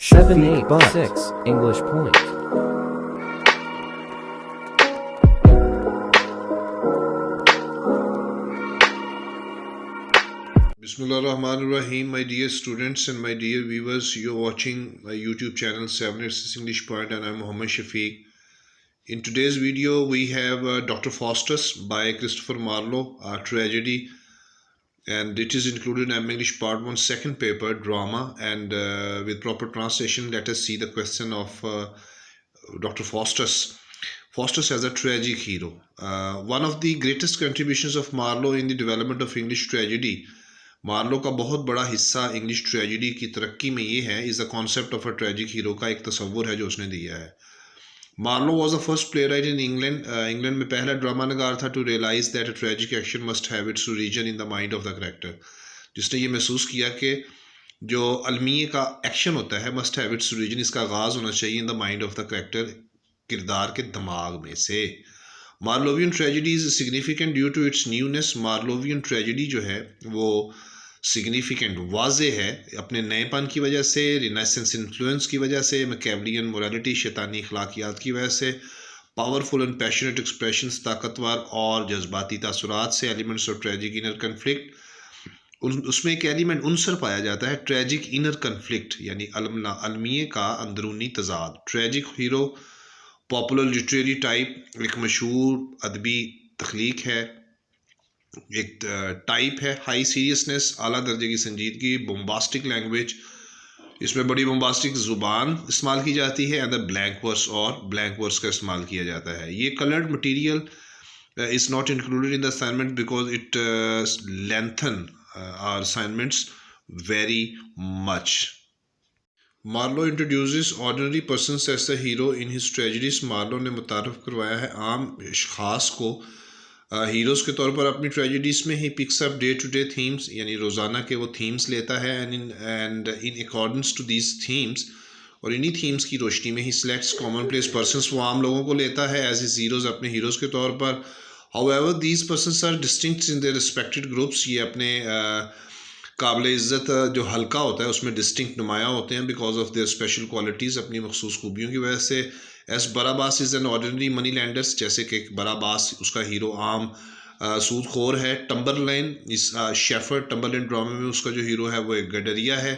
7, 8, but 6, English point. Bismillahirrahmanirrahim, my dear students and my dear viewers. You're watching my YouTube channel 786 English Point, and I'm Muhammad Shafiq. In today's video, we have Dr. Faustus by Christopher Marlowe, a tragedy, and it is included in English Part 1, second paper, drama, and with proper translation, let us see the question of Dr. Faustus. Faustus as a tragic hero. One of the greatest contributions of Marlowe in the development of English tragedy, Marlowe का बहुत बड़ा हिस्सा English tragedy की तरक्की में ये है, is the concept of a tragic hero का एक तस्वुर है जो उसने दिया है. Marlowe was the first playwright in England. England में पहला ड्रामा नगार था to realise that a tragic action must have its origin in the mind of the character, जिसने ये महसूस किया कि जो अलमिये का एक्शन होता है मस्ट हैव इट्स ओरिजिन, इसका आगाज़ होना चाहिए in the mind of the character, किरदार के दिमाग में से. Marlovian tragedy is significant due to its newness. Marlovian tragedy जो है वो सिग्निफिकेंट वाजे है अपने नएपन की वजह से, रिनेसेंस इन्फ्लुएंस की वजह से, मैकेवलियन मोरालिटी शैतानी अखलाकियात की वजह से, पावरफुल एंड पैशनेट एक्सप्रेशंस ताकतवर और जज्बाती तासुरात से, elements of tragic inner conflict, उसमें एक एलिमेंट उनसर पाया जाता है ट्रेजिक इनर कन्फ्लिक्ट यानी अलमिये का अंदरूनी तजाद. Tragic hero popular literary type, एक मशहूर अदबी तख्लीक है, एक टाइप है. हाई सीरियसनेस, आला दर्जे की संजीदगी, बोम्बास्टिक लैंग्वेज, इसमें बड़ी बोम्बास्टिक ज़ुबान इस्तेमाल की जाती है, एंड ब्लैंक वर्स और ब्लैंक वर्स का इस्तेमाल किया जाता है. ये coloured material is not included in the assignment because it lengthen our assignments very much. Marlowe introduces ordinary persons as the hero in his tragedies. Marlowe ने मुतारफ़ करवाया है आम अशख़ास को हीरोज़ के तौर पर अपनी ट्रेजेडीज़ में. He picks up day to day themes, यानी रोज़ाना के वो थीम्स लेता है, and in accordance to these themes, और इन्हीं थीम्स की रोशनी में ही सिलेक्ट्स कॉमन प्लेस पर्सनस, वो आम लोगों को लेता है एज इज हीरोज़, अपने हीरोज़ के तौर पर. However these persons are distinct in their respected groups. ये अपने काबिल इज़्ज़त जो हल्का होता है उसमें डिस्टिंक्ट नुमाया होते हैं because of their special qualities, अपनी मखसूस खूबियों की वजह से. As Barabas is an ordinary money lenders, जैसे कि बराबास उसका हीरो आम सूदखोर है. टम्बरलाइन इस शेफर्ड, टम्बरलाइन ड्रामे में उसका जो हीरो है वो एक गडरिया है.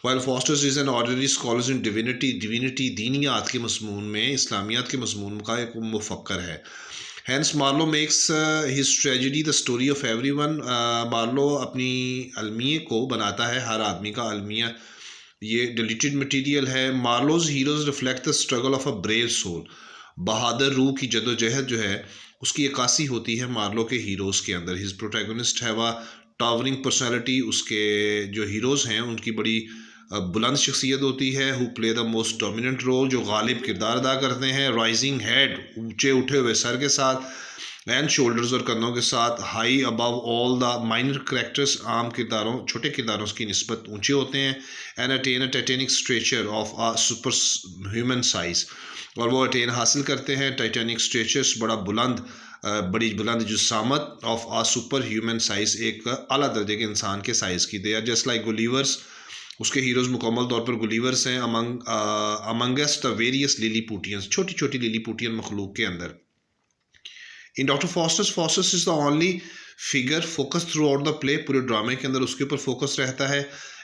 While Faustus is an ordinary scholars in divinity दीनियात के मज़मून में, इस्लामियात के मज़मून का एक मुफक्कर है. Hence Marlowe makes his tragedy the story of everyone. Marlowe अपनी अलमिये को बनाता है हर आदमी का अलमिया. ये डिलीटेड मटेरियल है. Marlowe's heroes reflect the struggle of a brave soul. बहादुर रूह की जदोजहद जो है उसकी अक्कासी होती है मार्लो के हीरोज़ के अंदर. हिज प्रोटैगनिस्ट है वह टावरिंग पर्सनैलिटी. उसके जो हीरोज़ हैं उनकी बड़ी बुलंद शख्सियत होती है. Who play the most dominant role, जो गालिब किरदार अदा करते हैं. राइजिंग हेड, ऊंचे उठे हुए सर के साथ, एंड शोल्डर्स और कंधों के साथ. High above all the minor characters, आम किरदारों छोटे किरदारों की निस्बत ऊंचे होते हैं. And attain a Titanic stretcher of a super human size, और वो अटेन हासिल करते हैं टाइटेनिक स्ट्रेचर्स, बड़ी बुलंद जुस्सामत, of a super human size, एक आला दर्जे के इंसान के साइज़ की. They are just like Gulliver's. उसके हीरोज़ मुकम्मल तौर पर गुलीवर्स हैं. अमंगस्ट द वेरियस लिलीपुटियंस, छोटी छोटी लिलीपुटियन मखलूक के अंदर. In Doctor Faustus is the only figure focus throughout the play. पूरे ड्रामे के अंदर उसके ऊपर फोकस रहता है.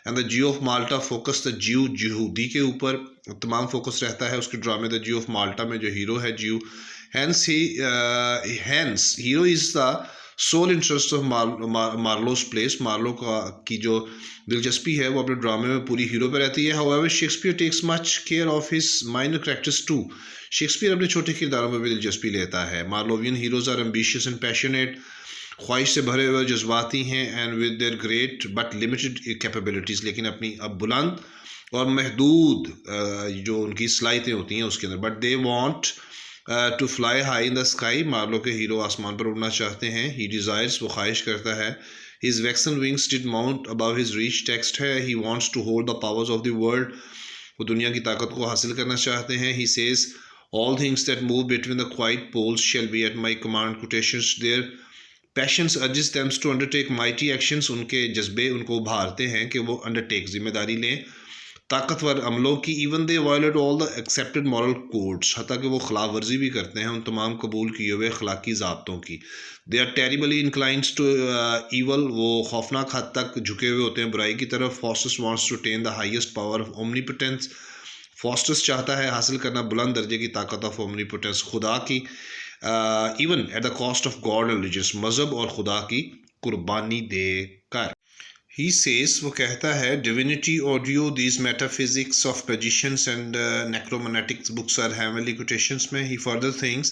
And the Jew of Malta focus the Jew, यहूदी के ऊपर तमाम फोकस रहता है उसके ड्रामे द ज्यू ऑफ माल्टा में, जो हीरो है Jew. Hence hero is the sole interest of Marlowe's plays. Marlowe की जो दिलचस्पी है वो अपने ड्रामे में पूरी हीरो पे रहती है. However Shakespeare takes much care of his minor characters too. Shakespeare अपने छोटे किरदारों में भी दिलचस्पी लेता है. Marlovian heroes are ambitious and passionate, ख्वाहिश से भरे हुए जज्बाती हैं, and with their great but limited capabilities, लेकिन अपनी अब बुलंद और महदूद जो उनकी सलाहियतें होती हैं उसके अंदर. But they want to fly high in the sky. Marlowe के हीरो आसमान पर उड़ना चाहते हैं. ही डिज़ायर्स, वो ख्वाहिश करता है. His waxen wings did mount above his reach. Text है he wants to hold the powers of the world. वो दुनिया की ताकत को हासिल करना चाहते हैं. He says all things that move between the quiet poles shall be at my command. Quotations their passions urges them to undertake mighty actions. उनके जज्बे उनको उभारते हैं कि वो अंडरटेक, जिम्मेदारी लें. ताकतवर अमलों की। Even they violate all the accepted moral codes, हत्ता कि वो खिलाफ वर्जी भी करते हैं उन तमाम कबूल किए हुए अखलाकी ज़ाब्तों की। They are terribly inclines to evil, वो खौफनाक हद तक झुके हुए होते हैं बुराई की तरफ। Faustus wants to attain the highest power of omnipotence, Faustus चाहता है हासिल करना बुलंद दर्जे की ताकत ऑफ ओमनीपोटेंस, खुदा की, even at the cost of God and religious, मजहब और खुदा की कुर्बानी देकर। He says, वो कहता है, divinity, audio, these metaphysics of magicians and necromantic books are heavenly quotations में. He further thinks,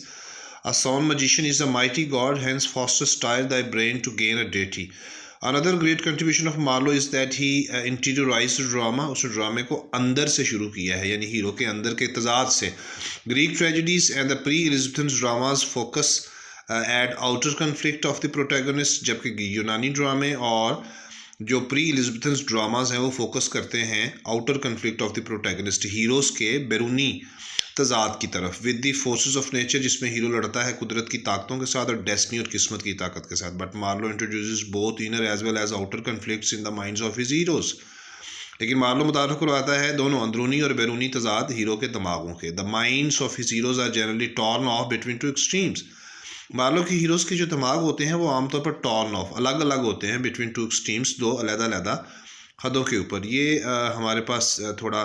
a sound magician is a mighty god, hence fosters style thy brain to gain a deity. Another great contribution of Marlowe is that he interiorized drama, उसने ड्रामे को अंदर से शुरू किया है, यानी हीरो के अंदर के तजाद से। Greek tragedies and the pre-Elizabethan dramas focus at outer conflict of the protagonist, जबकि यूनानी ड्रामे और जो प्री एलिजाबेथन ड्रामाज हैं वो फोकस करते हैं outer conflict of the protagonist, heroes के बैरूनी तजाद की तरफ, with the forces of nature, जिसमें हीरो लड़ता है कुदरत की ताकतों के साथ और डेस्टिनी और किस्मत की ताकत के साथ। But Marlowe introduces both inner as well as outer conflicts in the minds of his heroes. लेकिन मार्लो मुतारफ करवाता है दोनों अंदरूनी और बैरूनी तजाद हीरो के दिमागों के। The minds of his heroes are generally torn off between two extremes. Marlowe के हीरोज़ के जो दिमाग होते हैं वो आमतौर पर टॉर्न ऑफ, अलग अलग होते हैं, बिटवीन टू एक्सट्रीम्स, दो अलग-अलग हदों के ऊपर। ये हमारे पास थोड़ा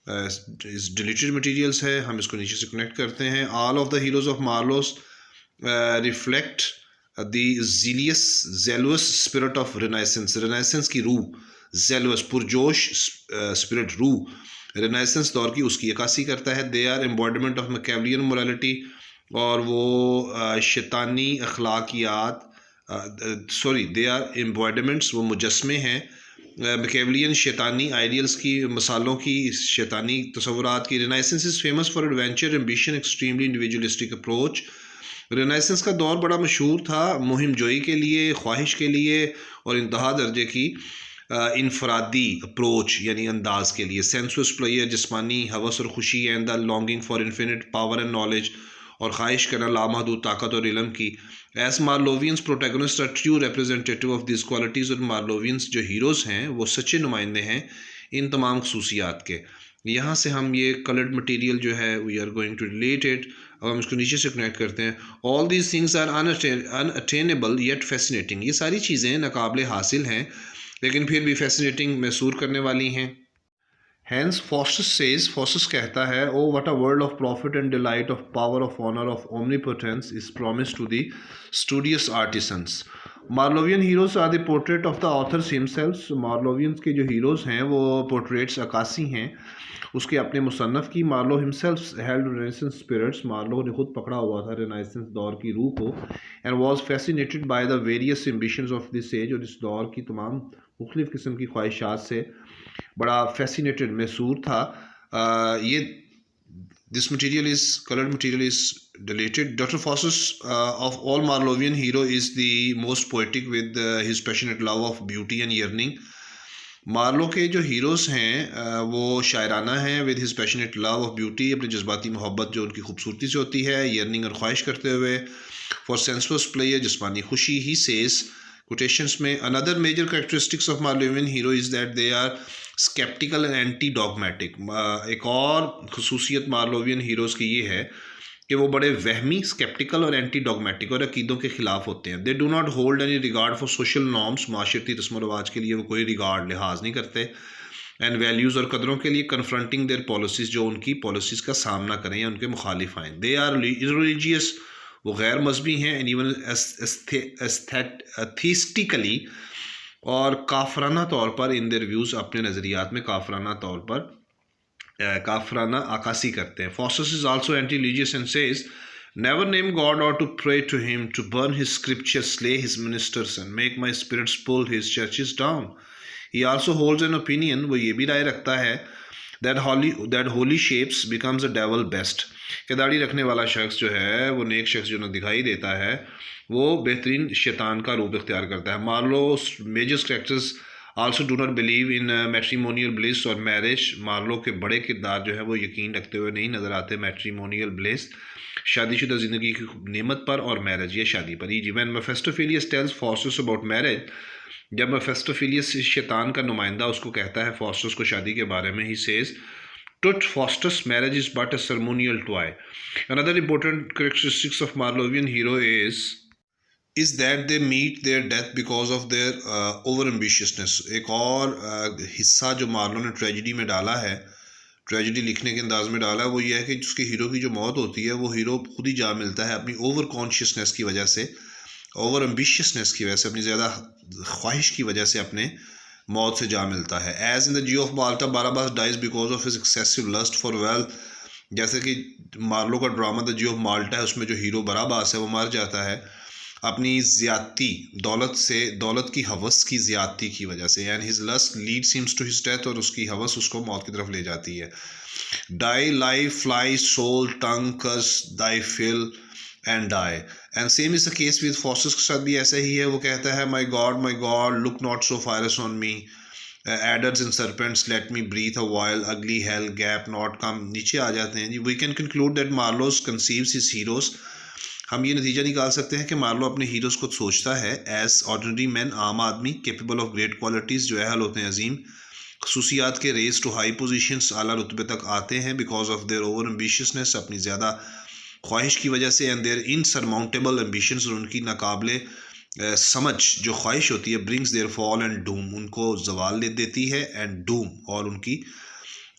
डिलीटेड मटेरियल्स है, हम इसको नीचे से कनेक्ट करते हैं। All of the heroes of Marlowe's reflect the jealous spirit of Renaissance, Renaissance की रूह, जेलुअस पुरजोश स्पिरिट रूह रिनाइसेंस दौर की, उसकी अक्कासी करता है। They are embodiment of Machiavellian morality, और वो शैतानी अखलाकियात, दे आर एम्बॉडीमेंट्स, वो मुजस्मे हैं मैकियावेलियन शैतानी आइडियल्स की, मसालों की, शैतानी तसव्वुरात की। Renaissance is famous for adventure, ambition, extremely individualistic approach. Renaissance का दौर बड़ा मशहूर था मुहिम जोई के लिए, ख्वाहिश के लिए और इंतहा दर्जे की इनफरादी अप्रोच यानी अंदाज के लिए। सेंसुअस प्लेयर, जिस्मानी हवस और खुशी, and the longing for infinite power and knowledge, और ख्वाहिश करना लामहदूद ताकत और इल्म की। As Marlovian's protagonist are true representative of this qualities, और मार्लोवियंस जो हीरोज़ हैं वो सच्चे नुमाइंदे हैं इन तमाम खसूसियात के। यहाँ से हम ये कलर्ड मटेरियल जो है we are going to relate it, अब हम इसको नीचे से कनेक्ट करते हैं। All these things are unattainable yet fascinating, ये सारी चीज़ें नाकाबिले हासिल हैं लेकिन फिर भी फैसिनेटिंग महसूर करने वाली हैं। Hence Faustus says, Faustus कहता है, oh what a world of profit and delight, of power, of honor, of omnipotence is promised to the studious artisans. Marlovian heroes are the portrait of the authors himself. Marlovians के जो heroes हैं वो portraits अक्कासी हैं उसके अपने मुसन्नफ़ की। Marlowe himself held renaissance spirits, Marlowe ने खुद पकड़ा हुआ था रेनेसेंस दौर की रूह को, and was fascinated by the various ambitions of this age, और इस दौर की तमाम मुख्तलिफ़ किस्म की ख्वाहिशात से बड़ा फैसिनेटेड महसूर था। ये this material is coloured material is deleted. Doctor Faustus of all Marlovian hero is the most poetic with his passionate love of beauty and yearning. Marlowe के जो हीरोज़ हैं वो शायराना हैं, with his passionate love of beauty, अपनी जज्बाती मोहब्बत जो उनकी खूबसूरती से होती है, यर्निंग और ख्वाहिश करते हुए, फॉर सेंसुअस प्लेयर, जिस्मानी खुशी। ही सेज कोटेशंस में, another major characteristics of Marlovian hero is that they are sceptical and anti dogmatic. एक और खसूसियत मार्लोवियन हीरोज़ की ये है कि वो बड़े वहमी, स्केप्टिकल और एंटी डॉगमेटिक और अकीदों के ख़िलाफ़ होते हैं। They do not hold any regard for social norms, माशरती रस्म व रवाज के लिए वो कोई रिगार्ड लिहाज नहीं करते, एंड वैल्यूज़ और कदरों के लिए, कन्फ्रंटिंग देयर पॉलिसीज़, जो उनकी पॉलिसीज़ का सामना करें या उनके मुखालिफ आएँ। दे आर इर्रिलीजियस, वो गैर मजहबी हैं, एंड इवन एस्थेटिकली, और काफराना तौर पर इन देयर व्यूज़, अपने नज़रियात में काफराना तौर पर काफराना आकासी करते हैं। Faustus is also anti-religious and says, never name God or to pray to him, to burn his scriptures, slay his ministers and make my spirits pull his churches down. He also holds an opinion, वो ये भी राय रखता है, that holy shapes becomes a devil best, कि दाढ़ी रखने वाला शख्स जो है वो नेक शख्स जो न दिखाई देता है वो बेहतरीन शैतान का रूप इख्तियार करता है। Marlowe major characters also do not believe in matrimonial bliss और मैरिज। मार्लो के बड़े किरदार जो है वो यकीन रखते हुए नहीं नज़र आते मैट्रीमोनियल ब्लिस, शादीशुदा ज़िंदगी की नेमत पर, और मैरिज या शादी पर। He when Mephistopheles tells Faustus about marriage, जब मेफिस्टोफेलियस शैतान का नुमाइंदा उसको कहता है फॉस्टस को शादी के बारे में, he says Tut Faustus marriage is but a ceremonial toy. Another important characteristics of Marlovian hero is that they meet their death because of their over ambitiousness. एक और हिस्सा जो मार्लो ने ट्रेजिडी में डाला है, ट्रेजिडी लिखने के अंदाज में डाला है, वो ये है कि उसके हीरो की जो मौत होती है वो हीरो खुद ही जा मिलता है अपनी ओवर कॉन्शियसनेस की वजह से, ओवर एम्बिशियसनेस की वजह से, अपनी ज़्यादा ख्वाहिश की वजह से अपने मौत से जा मिलता है. As in the Jew of Malta Barabas dies because of his excessive lust for wealth. जैसे कि मार्लो का drama the Jew of Malta है, उसमें जो हीरो बाराबास है वो मर जाता है अपनी ज़्यादती दौलत की हवस की ज़्यादती की वजह से. And his lust leads hims to his death, और उसकी हवस उसको मौत की तरफ ले जाती है. Die life fly soul tongue curse thy fill and die. And same is the case with Faustus के साथ भी ऐसा ही है. वो कहता है my God look not so fierce on me, adders and serpents let me breathe a while ugly hell gape not come. नीचे आ जाते हैं जी. We can conclude that Marlowe's conceives his heroes. हम ये नतीजा निकाल सकते हैं कि मार्लो अपने हीरोज को सोचता है एज ऑर्डिनरी मैन, आम आदमी, केपेबल ऑफ ग्रेट क्वालिटीज़, जो अहल होते हैं अजीम खसूसियात के, रेस टू हाई पोजीशंस, आला रुतबे तक आते हैं बिकॉज ऑफ देयर ओवर एम्बिशियसनेस, अपनी ज़्यादा ख्वाहिश की वजह से, एंड देयर इनसरमाउंटेबल एम्बिशंस, और उनकी नाकाबिले समझ जो ख्वाहिश होती है, brings their fall and doom, उनको जवाल ले देती है, एंड डूम, और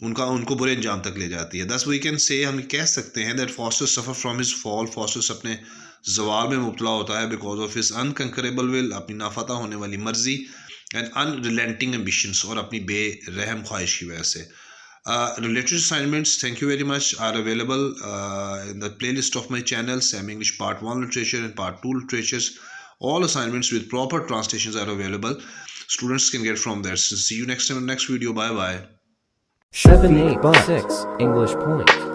उनको बुरे अंजाम तक ले जाती है. दस वी कैन से, हम कह सकते हैं that Faustus suffer from his fall, Faustus अपने जवाल में मुबतला होता है बिकॉज ऑफ हिज अनकंकरेबल विल, अपनी नाफता होने वाली मर्जी, एंड अनरिलेंटिंग एम्बिशंस, और अपनी बेरहम ख्वाहिश की वजह से. Related assignments, thank you very much, are available in the playlist of my channel, Sam English Part 1 Literature and Part 2 Literatures. All assignments with proper translations are available. Students can get from there. So see you next time in the next video. Bye bye. 7, 8, 6 English Point.